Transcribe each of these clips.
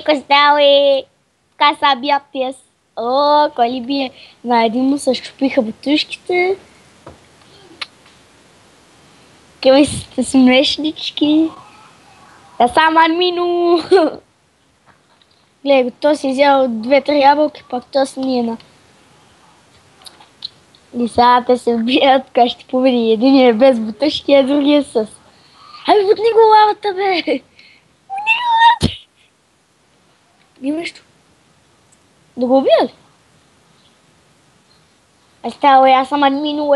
Костел, така са бият тия. О, кой ли бие? На един му се щупиха бутушките. Какви сте смешнички. Да сам Армино. Гледай, той си взял 2-3 ябълки, пак той си ни една. И сега те се бият, как ще победи. Един е без бутушки, а другия с. Абе, бутни го лавата, бе! Бутни го лавата! Има нещо. Да го убия ли? Става, аз съм Админо,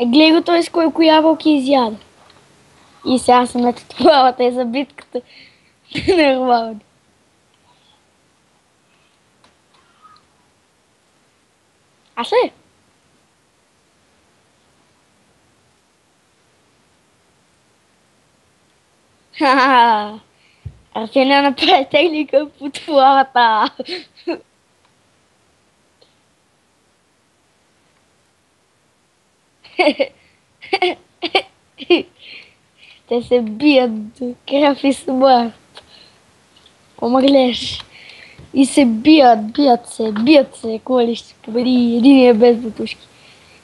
гледай го той с колко ябълки изяда. И сега съм на лавата и за битката. Нормално. Аз ли? Ха-ха-ха. Арсения направи техника под лавата. Те се бият до кръв и смърт. Ома гледаш. И се бият се. Кой ли ще победи? Един е без бутушки.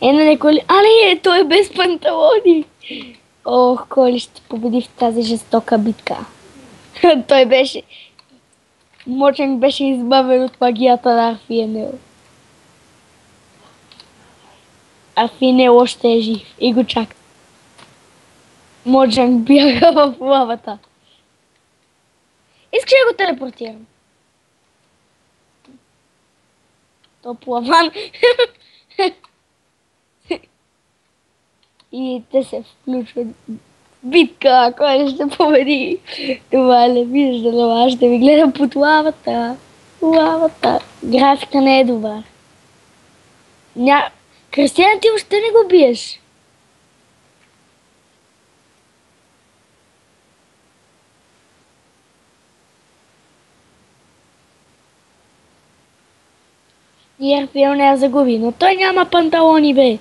Не, кой ли? Не, той е без панталони. Ох, кой ли ще победи в тази жестока битка? Той беше... Моченк беше избавен от магията на Арфиенел. Арфиенел още е жив и го чака. Моджанг бяга в лавата. Искаш да го телепортирам? Топлаван. И те се включват. Битка, кой ще победи? Това не вижда, но аз ще ви гледам под лавата. Лавата. Графика не е добър. Кристиян, ти още не го биеш. И Арфиел не я загуби, но той няма панталони, бе.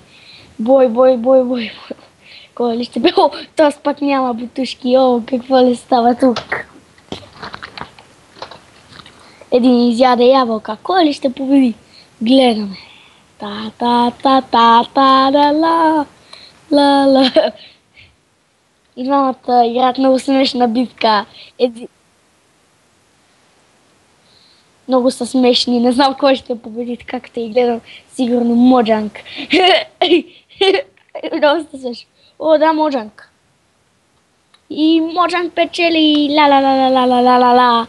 Бой. Кой ли ще бе? О, този пък няма бутушки. О, какво ли става тук? Един изяде ябълка. Кой ли ще победи? Гледаме. Ла. И двамата играят много смешна битка. Много са смешни. Не знам кой ще победи, как те и гледам. Сигурно Моджанг. Много сте също. О, да, Моджанг. И Моджанг печели. Ла.